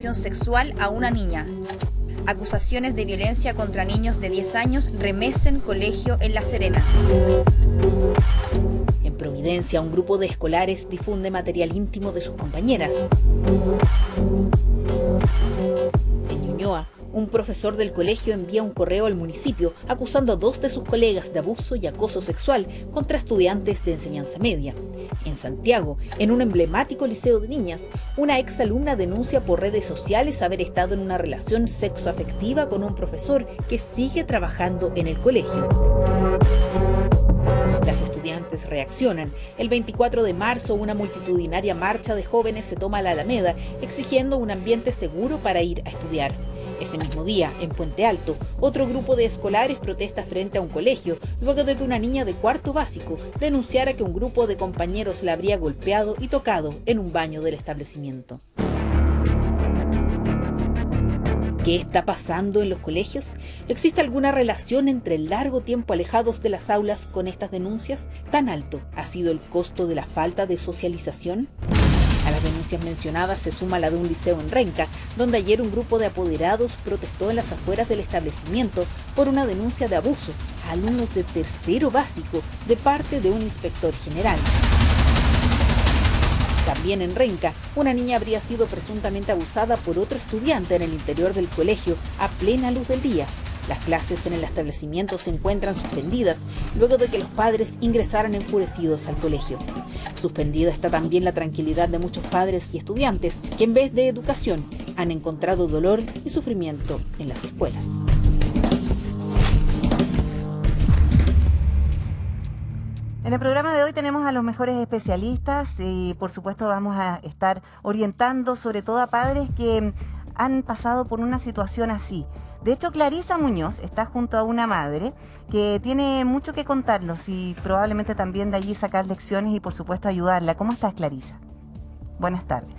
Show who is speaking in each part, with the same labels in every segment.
Speaker 1: sexual a una niña. Acusaciones de violencia contra niños de 10 años remecen colegio en La Serena.
Speaker 2: En Providencia, un grupo de escolares difunde material íntimo de sus compañeras. En Ñuñoa, un profesor del colegio envía un correo al municipio acusando a 2 de sus colegas de abuso y acoso sexual contra estudiantes de enseñanza media. En Santiago, en un emblemático liceo de niñas, una exalumna denuncia por redes sociales haber estado en una relación sexoafectiva con un profesor que sigue trabajando en el colegio. Las estudiantes reaccionan. El 24 de marzo, una multitudinaria marcha de jóvenes se toma la Alameda, exigiendo un ambiente seguro para ir a estudiar. Ese mismo día, en Puente Alto, otro grupo de escolares protesta frente a un colegio, luego de que una niña de cuarto básico denunciara que un grupo de compañeros la habría golpeado y tocado en un baño del establecimiento. ¿Qué está pasando en los colegios? ¿Existe alguna relación entre el largo tiempo alejados de las aulas con estas denuncias? ¿Tan alto ha sido el costo de la falta de socialización? A las denuncias mencionadas se suma la de un liceo en Renca, donde ayer un grupo de apoderados protestó en las afueras del establecimiento por una denuncia de abuso a alumnos de tercero básico de parte de un inspector general. También en Renca, una niña habría sido presuntamente abusada por otro estudiante en el interior del colegio a plena luz del día. Las clases en el establecimiento se encuentran suspendidas luego de que los padres ingresaran enfurecidos al colegio. Suspendida está también la tranquilidad de muchos padres y estudiantes que en vez de educación han encontrado dolor y sufrimiento en las escuelas.
Speaker 3: En el programa de hoy tenemos a los mejores especialistas y por supuesto vamos a estar orientando sobre todo a padres que han pasado por una situación así. De hecho, Clarisa Muñoz está junto a una madre que tiene mucho que contarnos y probablemente también de allí sacar lecciones y por supuesto ayudarla. ¿Cómo estás, Clarisa? Buenas tardes.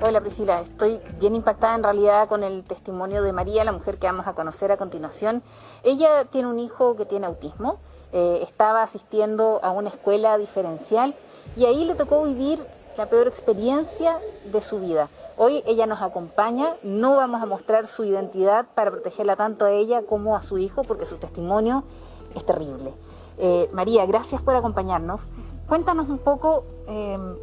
Speaker 4: Hola Priscila, estoy bien impactada en realidad con el testimonio de María, la mujer que vamos a conocer a continuación. Ella tiene un hijo que tiene autismo, estaba asistiendo a una escuela diferencial y ahí le tocó vivir la peor experiencia de su vida. Hoy ella nos acompaña, no vamos a mostrar su identidad para protegerla tanto a ella como a su hijo porque su testimonio es terrible. María, gracias por acompañarnos. Cuéntanos un poco,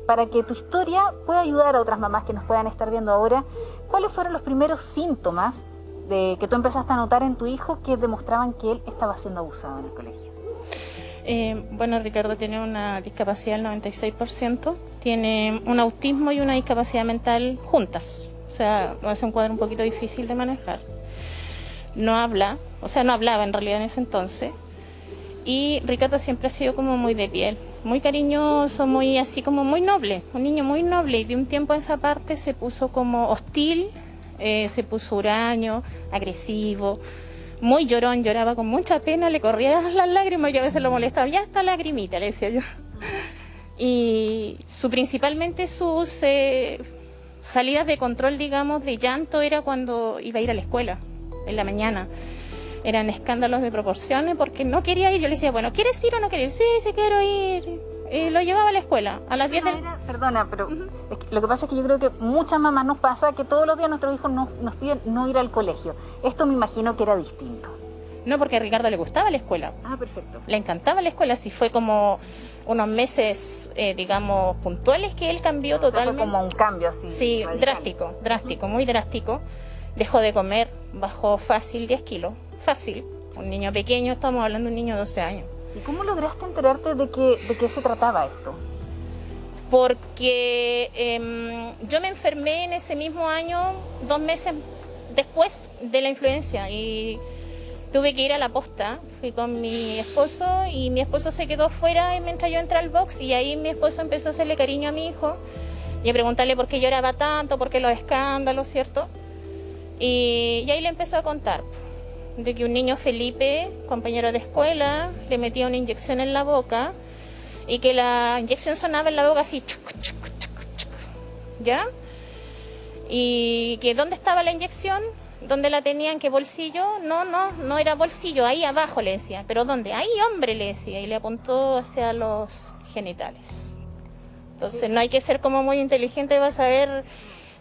Speaker 4: para que tu historia pueda ayudar a otras mamás que nos puedan estar viendo ahora, ¿cuáles fueron los primeros síntomas de que tú empezaste a notar en tu hijo que demostraban que él estaba siendo abusado en el colegio?
Speaker 5: Bueno, Ricardo tiene una discapacidad del 96%, tiene un autismo y una discapacidad mental juntas, o sea, hace un cuadro un poquito difícil de manejar. No habla, o sea, no hablaba en realidad en ese entonces, y Ricardo siempre ha sido como muy de piel, muy cariñoso, muy así como muy noble, un niño muy noble, y de un tiempo a esa parte se puso como hostil, se puso huraño, agresivo, muy llorón, lloraba con mucha pena, le corrían las lágrimas, yo a veces lo molestaba, ya está lagrimita, le decía yo. Y principalmente sus salidas de control, digamos, de llanto era cuando iba a ir a la escuela, en la mañana. Eran escándalos de proporciones porque no quería ir, yo le decía, bueno, ¿quieres ir o no quieres ir? Sí, quiero ir. Lo llevaba a la escuela, a las 10 de la...
Speaker 4: Perdona, pero es que lo que pasa es que yo creo que muchas mamás nos pasa que todos los días nuestros hijos nos piden no ir al colegio. Esto me imagino que era distinto.
Speaker 5: No, porque a Ricardo le gustaba la escuela.
Speaker 4: Ah, perfecto.
Speaker 5: Le encantaba la escuela, sí fue como unos meses, digamos, puntuales que él cambió totalmente.
Speaker 4: Fue como un cambio así.
Speaker 5: Sí,
Speaker 4: radical.
Speaker 5: drástico, muy drástico. Dejó de comer, bajó fácil 10 kilos, fácil. Un niño pequeño, estamos hablando de un niño de 12 años.
Speaker 4: ¿Y cómo lograste enterarte de qué se trataba esto?
Speaker 5: Porque yo me enfermé en ese mismo año, 2 meses después de la influencia, y tuve que ir a la posta. Fui con mi esposo y mi esposo se quedó fuera mientras yo entré al box, y ahí mi esposo empezó a hacerle cariño a mi hijo y a preguntarle por qué lloraba tanto, por qué los escándalos, ¿cierto? Y ahí le empezó a contar de que un niño Felipe, compañero de escuela, le metía una inyección en la boca y que la inyección sonaba en la boca así, chuc, chuc, chuc, chuc, ¿ya? Y que ¿dónde estaba la inyección? ¿Dónde la tenían? ¿Qué bolsillo? No era bolsillo, ahí abajo le decía. ¿Pero dónde? Ahí, hombre, le decía, y le apuntó hacia los genitales. Entonces no hay que ser como muy inteligente para saber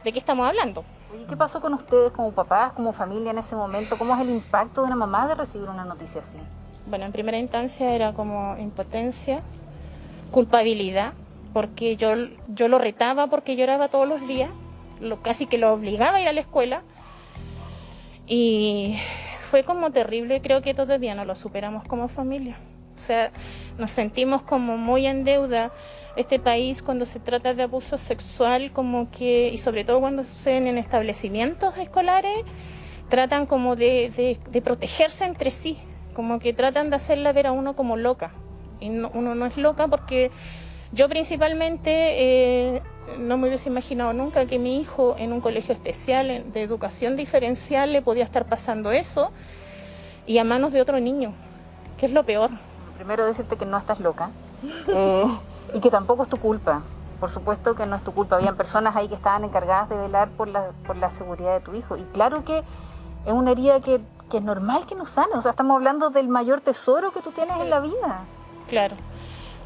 Speaker 5: de qué estamos hablando.
Speaker 4: Oye, ¿qué pasó con ustedes como papás, como familia en ese momento? ¿Cómo es el impacto de una mamá de recibir una noticia así?
Speaker 5: Bueno, en primera instancia era como impotencia, culpabilidad, porque yo lo retaba porque lloraba todos los días, casi que lo obligaba a ir a la escuela, y fue como terrible. Creo que todavía no lo superamos como familia. O sea, nos sentimos como muy en deuda. Este país, cuando se trata de abuso sexual, como que, y sobre todo cuando suceden en establecimientos escolares, tratan como de protegerse entre sí, como que tratan de hacerla ver a uno como loca. Y uno no es loca, porque yo principalmente no me hubiese imaginado nunca que mi hijo en un colegio especial de educación diferencial le podía estar pasando eso, y a manos de otro niño, que es lo peor.
Speaker 4: Primero decirte que no estás loca y que tampoco es tu culpa. Por supuesto que no es tu culpa. Habían personas ahí que estaban encargadas de velar por la seguridad de tu hijo. Y claro que es una herida que es normal que no sane. O sea, estamos hablando del mayor tesoro que tú tienes en la vida.
Speaker 5: Claro.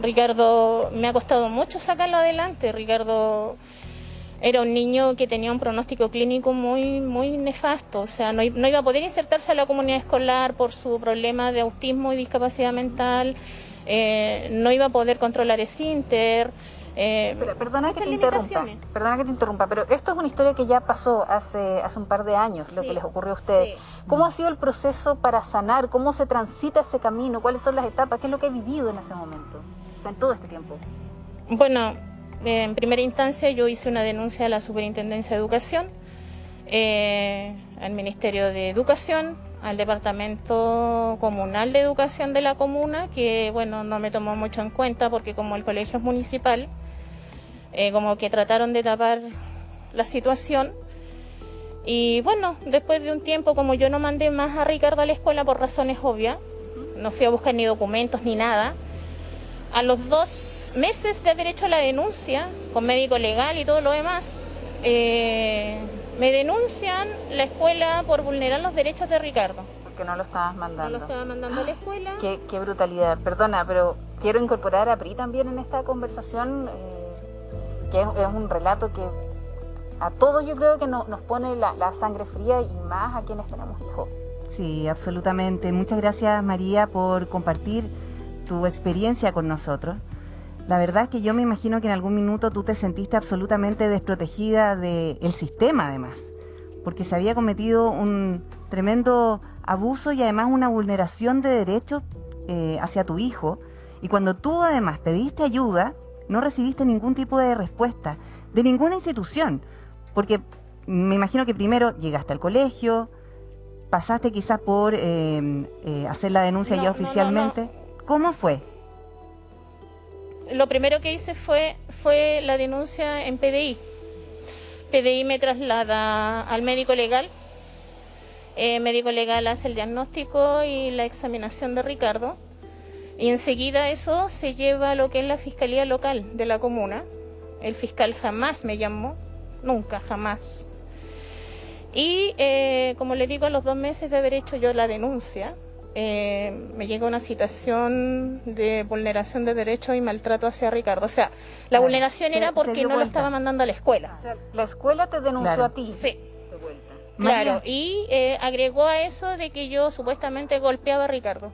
Speaker 5: Ricardo, me ha costado mucho sacarlo adelante. Ricardo era un niño que tenía un pronóstico clínico muy, muy nefasto. O sea, no iba a poder insertarse a la comunidad escolar por su problema de autismo y discapacidad mental. No iba a poder controlar esfínter.
Speaker 4: Perdona que te interrumpa, pero esto es una historia que ya pasó hace un par de años, lo que les ocurrió a ustedes. Sí. ¿Cómo ha sido el proceso para sanar? ¿Cómo se transita ese camino? ¿Cuáles son las etapas? ¿Qué es lo que he vivido en ese momento? O sea, en todo este tiempo.
Speaker 5: Bueno, en primera instancia yo hice una denuncia a la Superintendencia de Educación, al Ministerio de Educación, al Departamento Comunal de Educación de la comuna, que bueno, no me tomó mucho en cuenta porque como el colegio es municipal, como que trataron de tapar la situación. Y bueno, después de un tiempo, como yo no mandé más a Ricardo a la escuela por razones obvias, no fui a buscar ni documentos ni nada, a los 2 meses de haber hecho la denuncia, con médico legal y todo lo demás, me denuncian la escuela por vulnerar los derechos de Ricardo.
Speaker 4: Porque no lo estabas mandando.
Speaker 5: No lo estaba mandando a la escuela.
Speaker 4: Qué brutalidad. Perdona, pero quiero incorporar a Pri también en esta conversación, que es un relato que a todos yo creo que nos pone la sangre fría, y más a quienes tenemos hijos.
Speaker 3: Sí, absolutamente. Muchas gracias, María, por compartir tu experiencia con nosotros. La verdad es que yo me imagino que en algún minuto tú te sentiste absolutamente desprotegida del sistema, además, porque se había cometido un tremendo abuso y además una vulneración de derechos hacia tu hijo. Y cuando tú además pediste ayuda, no recibiste ningún tipo de respuesta de ninguna institución, porque me imagino que primero llegaste al colegio, pasaste quizás por hacer la denuncia ya oficialmente.
Speaker 5: No.
Speaker 3: ¿Cómo fue?
Speaker 5: Lo primero que hice fue la denuncia en PDI. PDI me traslada al médico legal. Médico legal hace el diagnóstico y la examinación de Ricardo. Y enseguida eso se lleva a lo que es la fiscalía local de la comuna. El fiscal jamás me llamó, nunca, jamás. Y como les digo, a los 2 meses de haber hecho yo la denuncia, me llega una citación de vulneración de derechos y maltrato hacia Ricardo. O sea, la vulneración era porque no lo estaba mandando a la escuela.
Speaker 4: O sea, la escuela te denunció a ti.
Speaker 5: Sí.
Speaker 4: De vuelta.
Speaker 5: Claro, y agregó a eso de que yo supuestamente golpeaba a Ricardo.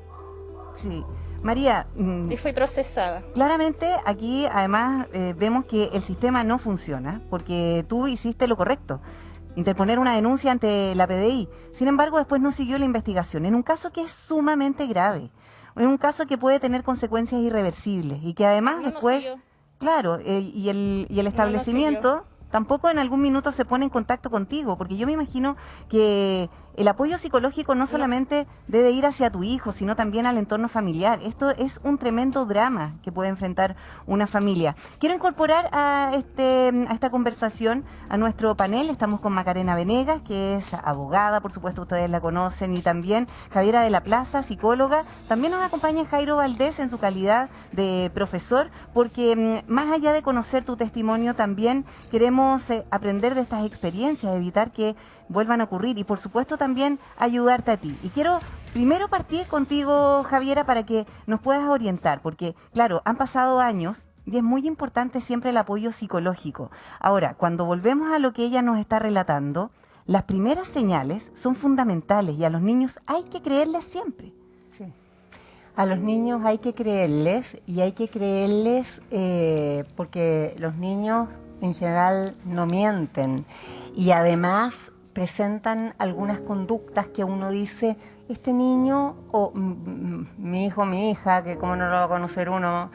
Speaker 3: Sí. María,
Speaker 5: y fui procesada.
Speaker 3: Claramente aquí además vemos que el sistema no funciona porque tú hiciste lo correcto, interponer una denuncia ante la PDI. Sin embargo, después no siguió la investigación, en un caso que es sumamente grave, en un caso que puede tener consecuencias irreversibles y que además después, claro, y el establecimiento tampoco en algún minuto se pone en contacto contigo, porque yo me imagino que el apoyo psicológico no solamente debe ir hacia tu hijo, sino también al entorno familiar. Esto es un tremendo drama que puede enfrentar una familia. Quiero incorporar a esta conversación a nuestro panel. Estamos con Macarena Venegas, que es abogada, por supuesto ustedes la conocen, y también Javiera de la Plaza, psicóloga. También nos acompaña Jairo Valdés en su calidad de profesor, porque más allá de conocer tu testimonio, también queremos aprender de estas experiencias, evitar que vuelvan a ocurrir y por supuesto también ayudarte a ti. Y quiero primero partir contigo, Javiera, para que nos puedas orientar, porque claro, han pasado años Y es muy importante siempre el apoyo psicológico. Ahora, cuando volvemos a lo que ella nos está relatando, las primeras señales son fundamentales y a los niños hay que creerles siempre.
Speaker 6: Sí. A los niños hay que creerles y hay que creerles porque los niños en general no mienten y además presentan algunas conductas que uno dice, este niño o mi hijo, mi hija, que cómo no lo va a conocer uno,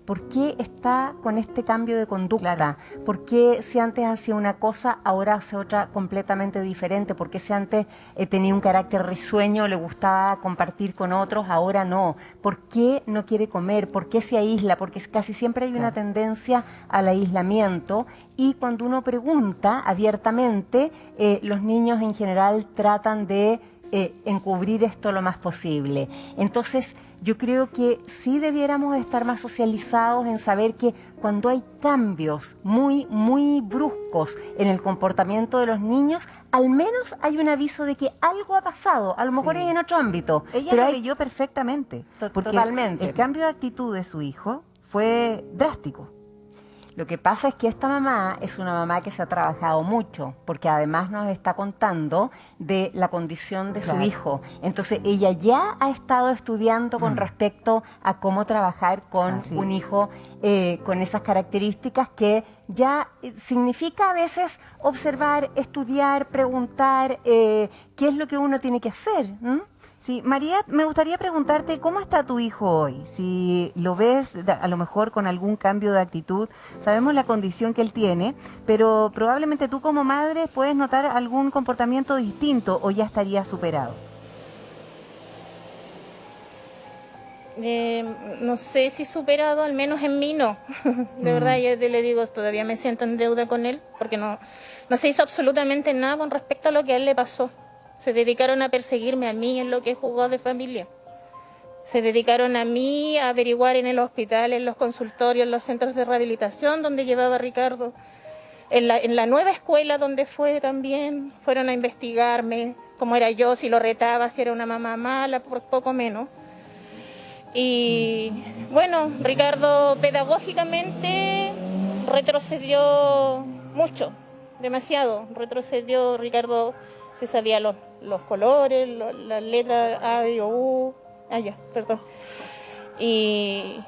Speaker 6: ¿por qué está con este cambio de conducta?
Speaker 3: Claro.
Speaker 6: ¿Por qué si antes hacía una cosa, ahora hace otra completamente diferente? ¿Por qué si antes tenía un carácter risueño, le gustaba compartir con otros, ahora no? ¿Por qué no quiere comer? ¿Por qué se aísla? Porque casi siempre hay una tendencia al aislamiento y cuando uno pregunta abiertamente, los niños en general tratan de encubrir esto lo más posible. Entonces, yo creo que sí debiéramos estar más socializados en saber que cuando hay cambios muy, muy bruscos en el comportamiento de los niños, al menos hay un aviso de que algo ha pasado, a lo mejor es en otro ámbito.
Speaker 3: Ella
Speaker 6: pero
Speaker 3: lo
Speaker 6: hay...
Speaker 3: leyó perfectamente, porque
Speaker 6: Totalmente.
Speaker 3: el cambio de actitud de su hijo fue drástico.
Speaker 6: Lo que pasa es que esta mamá es una mamá que se ha trabajado mucho, porque además nos está contando de la condición de su hijo. Entonces ella ya ha estado estudiando con respecto a cómo trabajar con un hijo con esas características que ya significa a veces observar, estudiar, preguntar qué es lo que uno tiene que hacer.
Speaker 3: Sí, María, me gustaría preguntarte cómo está tu hijo hoy. Si lo ves a lo mejor con algún cambio de actitud, sabemos la condición que él tiene, pero probablemente tú como madre puedes notar algún comportamiento distinto o ya estaría superado.
Speaker 5: No sé si superado, al menos en mí no. De verdad, yo le digo, todavía me siento en deuda con él, porque no se hizo absolutamente nada con respecto a lo que a él le pasó. Se dedicaron a perseguirme a mí en lo que es juzgado de familia. Se dedicaron a mí a averiguar en el hospital, en los consultorios, en los centros de rehabilitación donde llevaba a Ricardo. En la nueva escuela donde fue también, fueron a investigarme cómo era yo, si lo retaba, si era una mamá mala, por poco menos. Y bueno, Ricardo pedagógicamente retrocedió mucho, demasiado. Retrocedió, Ricardo se sabía los colores, las letras A, I, O, U, perdón. Y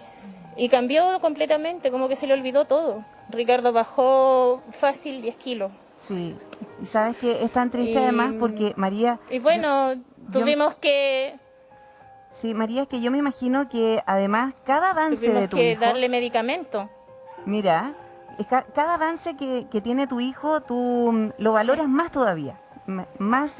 Speaker 5: cambió completamente, como que se le olvidó todo. Ricardo bajó fácil 10 kilos.
Speaker 3: Sí, y sabes que es tan triste además porque María...
Speaker 5: Y bueno, tuvimos que...
Speaker 3: Sí, María, es que yo me imagino que además cada avance de tu hijo...
Speaker 5: Tuvimos que darle medicamento.
Speaker 3: Mira, cada avance que tiene tu hijo, tú lo valoras más todavía. Más,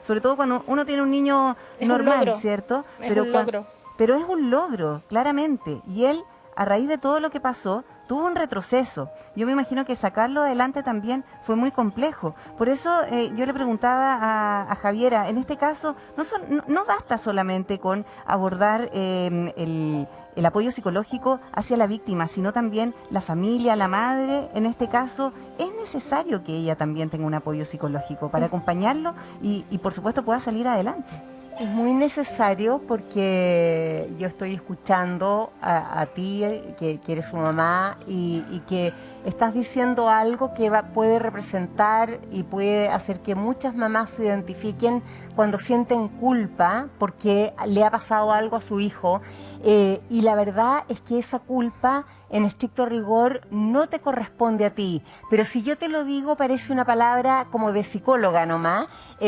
Speaker 3: sobre todo cuando uno tiene un niño normal, ¿cierto?
Speaker 5: Pero
Speaker 3: es un logro, claramente. Y él, a raíz de todo lo que pasó, tuvo un retroceso. Yo me imagino que sacarlo adelante también fue muy complejo. Por eso yo le preguntaba a Javiera, en este caso, no basta solamente con abordar el apoyo psicológico hacia la víctima, sino también la familia, la madre, en este caso, es necesario que ella también tenga un apoyo psicológico para acompañarlo y por supuesto pueda salir adelante.
Speaker 6: Es muy necesario porque yo estoy escuchando a ti, que eres su mamá, y que estás diciendo algo que puede representar y puede hacer que muchas mamás se identifiquen cuando sienten culpa porque le ha pasado algo a su hijo. Y la verdad es que esa culpa, en estricto rigor, no te corresponde a ti. Pero si yo te lo digo, parece una palabra como de psicóloga nomás,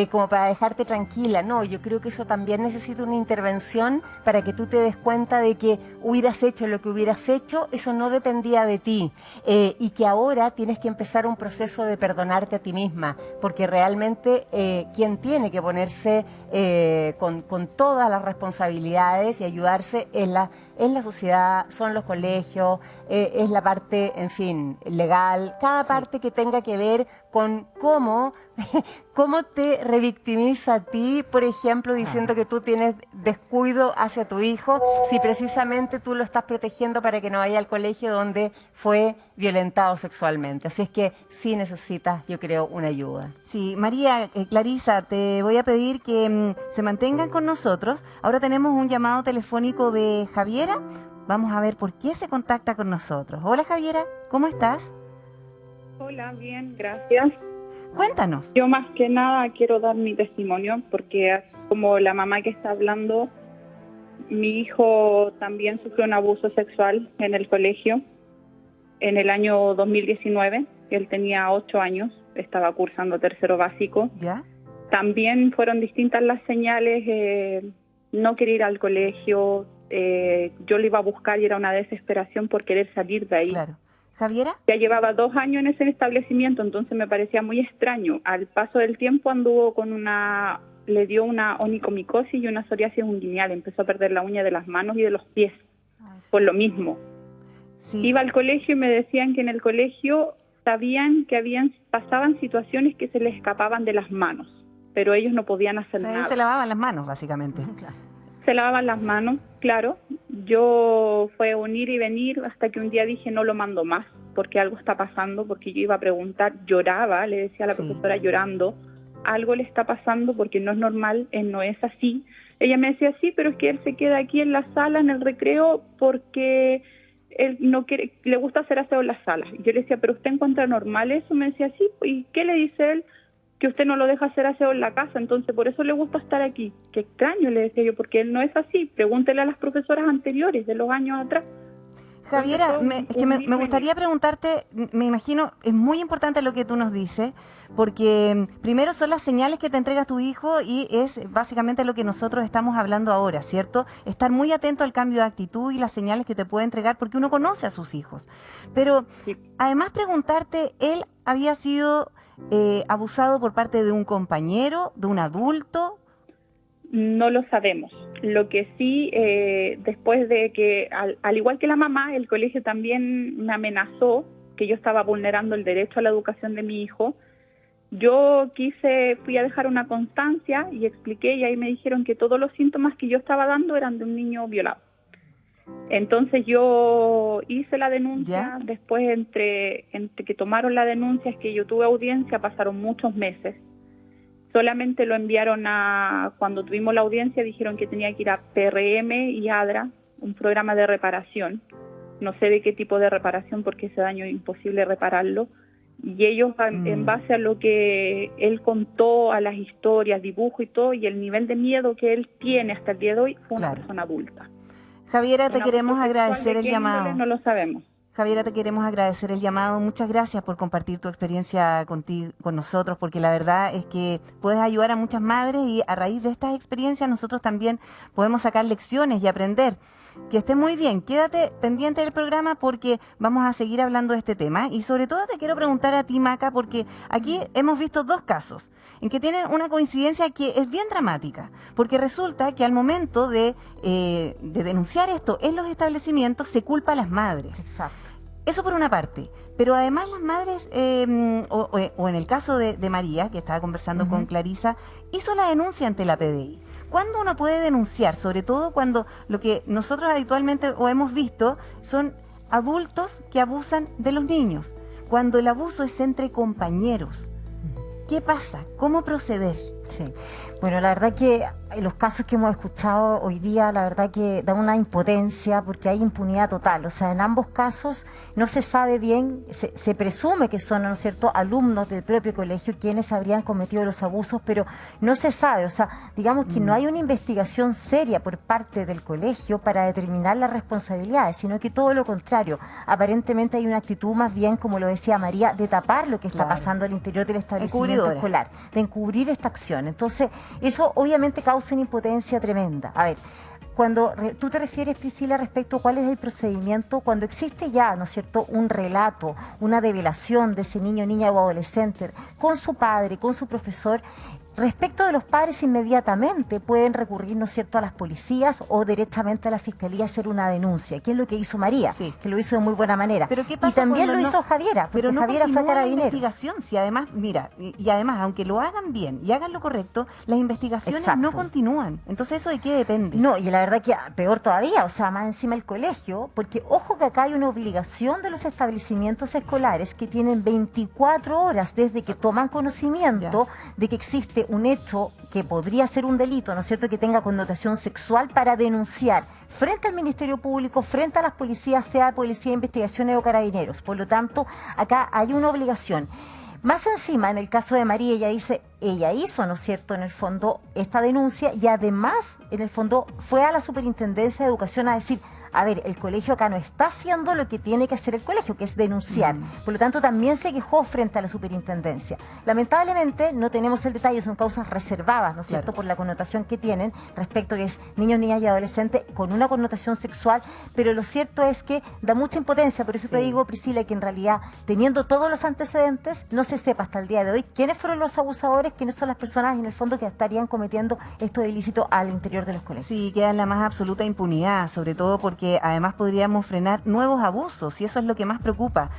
Speaker 6: como para dejarte tranquila. No, yo creo que eso también necesita una intervención para que tú te des cuenta de que hubieras hecho lo que hubieras hecho, eso no dependía de ti. Y que ahora tienes que empezar un proceso de perdonarte a ti misma, porque realmente quien tiene que ponerse con todas las responsabilidades y ayudarse es la sociedad, son los colegios, es la parte, en fin, legal, cada parte que tenga que ver con cómo te revictimiza a ti, por ejemplo, diciendo que tú tienes descuido hacia tu hijo, si precisamente tú lo estás protegiendo para que no vaya al colegio donde fue violentado sexualmente. Así es que sí necesitas, yo creo, una ayuda.
Speaker 3: Sí, María, Clarisa, te voy a pedir que se mantengan con nosotros. Ahora tenemos un llamado telefónico de Javiera. Vamos a ver por qué se contacta con nosotros. Hola Javiera, ¿cómo estás?
Speaker 7: Hola, bien, gracias.
Speaker 3: Cuéntanos.
Speaker 7: Yo más que nada quiero dar mi testimonio porque como la mamá que está hablando, mi hijo también sufrió un abuso sexual en el colegio en el año 2019. Él tenía 8 años, estaba cursando tercero básico.
Speaker 3: ¿Ya?
Speaker 7: También fueron distintas las señales, no quería ir al colegio, yo lo iba a buscar y era una desesperación por querer salir de ahí.
Speaker 3: Claro. ¿Javiera?
Speaker 7: Ya llevaba 2 años en ese establecimiento, entonces me parecía muy extraño. Al paso del tiempo anduvo le dio una onicomicosis y una psoriasis unguial, empezó a perder la uña de las manos y de los pies, por lo mismo.
Speaker 3: Sí.
Speaker 7: Iba al colegio y me decían que en el colegio sabían que pasaban situaciones que se les escapaban de las manos, pero ellos no podían hacer
Speaker 3: O sea,
Speaker 7: nada.
Speaker 3: ellos se lavaban las manos, básicamente. Claro.
Speaker 7: Se lavaban las manos, claro. Yo fue un ir y venir hasta que un día dije no lo mando más, porque algo está pasando, porque yo iba a preguntar, lloraba, le decía a la profesora llorando, algo le está pasando porque no es normal, él no es así. Ella me decía, sí, pero es que él se queda aquí en la sala, en el recreo, porque él no quiere, le gusta hacer aseo en la sala. Yo le decía, pero ¿usted encuentra normal eso? Me decía, sí, ¿y qué le dice él? Que usted no lo deja hacer aseo en la casa, entonces por eso le gusta estar aquí. Qué extraño, le decía yo, porque él no es así. Pregúntele a las profesoras anteriores, de los años atrás.
Speaker 3: Javiera, me gustaría preguntarte, me imagino, es muy importante lo que tú nos dices, porque primero son las señales que te entrega tu hijo y es básicamente lo que nosotros estamos hablando ahora, ¿cierto? Estar muy atento al cambio de actitud y las señales que te puede entregar porque uno conoce a sus hijos. Pero
Speaker 7: Sí.
Speaker 3: además preguntarte, ¿él había sido abusado por parte de un compañero, de un adulto?
Speaker 7: No lo sabemos. Lo que sí, después de que, al igual que la mamá, el colegio también me amenazó que yo estaba vulnerando el derecho a la educación de mi hijo. Yo fui a dejar una constancia y expliqué, y ahí me dijeron que todos los síntomas que yo estaba dando eran de un niño violado. Entonces yo hice la denuncia.
Speaker 3: ¿Ya?
Speaker 7: Después entre que tomaron la denuncia es que yo tuve audiencia, pasaron muchos meses. Solamente lo enviaron cuando tuvimos la audiencia, dijeron que tenía que ir a PRM y ADRA, un programa de reparación. No sé de qué tipo de reparación porque ese daño es imposible repararlo. Y ellos, en base a lo que él contó, a las historias, dibujo y todo, y el nivel de miedo que él tiene hasta el día de hoy, fue una persona adulta.
Speaker 3: Javiera, te
Speaker 7: Un
Speaker 3: queremos
Speaker 7: abuso sexual
Speaker 3: agradecer
Speaker 7: de
Speaker 3: el
Speaker 7: qué
Speaker 3: llamado.
Speaker 7: índole no lo sabemos.
Speaker 3: Javiera, te queremos agradecer el llamado. Muchas gracias por compartir tu experiencia con nosotros, porque la verdad es que puedes ayudar a muchas madres y a raíz de estas experiencias nosotros también podemos sacar lecciones y aprender. Que estés muy bien. Quédate pendiente del programa porque vamos a seguir hablando de este tema. Y sobre todo te quiero preguntar a ti, Maca, porque aquí hemos visto 2 casos en que tienen una coincidencia que es bien dramática. Porque resulta que al momento de denunciar esto en los establecimientos se culpa a las madres.
Speaker 6: Exacto.
Speaker 3: Eso por una parte, pero además las madres, o en el caso de María, que estaba conversando con Clarisa, hizo la denuncia ante la PDI. ¿Cuándo uno puede denunciar? Sobre todo cuando lo que nosotros habitualmente o hemos visto son adultos que abusan de los niños. Cuando el abuso es entre compañeros. ¿Qué pasa? ¿Cómo proceder?
Speaker 6: Sí. Bueno, la verdad que los casos que hemos escuchado hoy día, la verdad que da una impotencia porque hay impunidad total. O sea, en ambos casos no se sabe bien, se presume que son, ¿no es cierto?, alumnos del propio colegio quienes habrían cometido los abusos, pero no se sabe. O sea, digamos que no hay una investigación seria por parte del colegio para determinar las responsabilidades, sino que todo lo contrario. Aparentemente hay una actitud más bien, como lo decía María, de tapar lo que está pasando al interior del establecimiento escolar, de encubrir esta acción. Entonces, eso obviamente causa una impotencia tremenda. A ver, cuando tú te refieres, Priscila, respecto a cuál es el procedimiento, cuando existe ya, ¿no es cierto?, un relato, una develación de ese niño, niña o adolescente con su padre, con su profesor. Respecto de los padres, inmediatamente pueden recurrir, ¿no es cierto?, a las policías o directamente a la fiscalía a hacer una denuncia, que es lo que hizo María, que lo hizo de muy buena manera.
Speaker 3: Pero ¿qué pasa
Speaker 6: y también
Speaker 3: cuando
Speaker 6: lo hizo Javiera, porque
Speaker 3: pero no
Speaker 6: Javiera fue
Speaker 3: continúa la
Speaker 6: Carabineros.
Speaker 3: investigación, si además, mira, y además, aunque lo hagan bien y hagan lo correcto, las investigaciones no continúan. Entonces, ¿eso de qué depende?
Speaker 6: No, y la verdad que peor todavía, o sea, más encima el colegio, porque ojo que acá hay una obligación de los establecimientos escolares que tienen 24 horas desde que toman conocimiento de que existe ante un hecho que podría ser un delito, ¿no es cierto?, que tenga connotación sexual, para denunciar frente al Ministerio Público, frente a las policías, sea Policía de Investigaciones o Carabineros. Por lo tanto, acá hay una obligación. Más encima, en el caso de María, ella dice, ella hizo, ¿no es cierto?, en el fondo, esta denuncia, y además, en el fondo, fue a la Superintendencia de Educación a decir, a ver, el colegio acá no está haciendo lo que tiene que hacer el colegio, que es denunciar. Por lo tanto, también se quejó frente a la superintendencia. Lamentablemente, no tenemos el detalle, son causas reservadas, ¿no es cierto?, por la connotación que tienen respecto a que es niños, niñas y adolescentes con una connotación sexual, pero lo cierto es que da mucha impotencia. Por eso te digo, Priscila, que en realidad, teniendo todos los antecedentes, no se sepa hasta el día de hoy quiénes fueron los abusadores, quiénes son las personas en el fondo que estarían cometiendo estos ilícitos al interior de los colegios.
Speaker 3: Sí, queda en la más absoluta impunidad, sobre todo porque además podríamos frenar nuevos abusos, y eso es lo que más preocupa.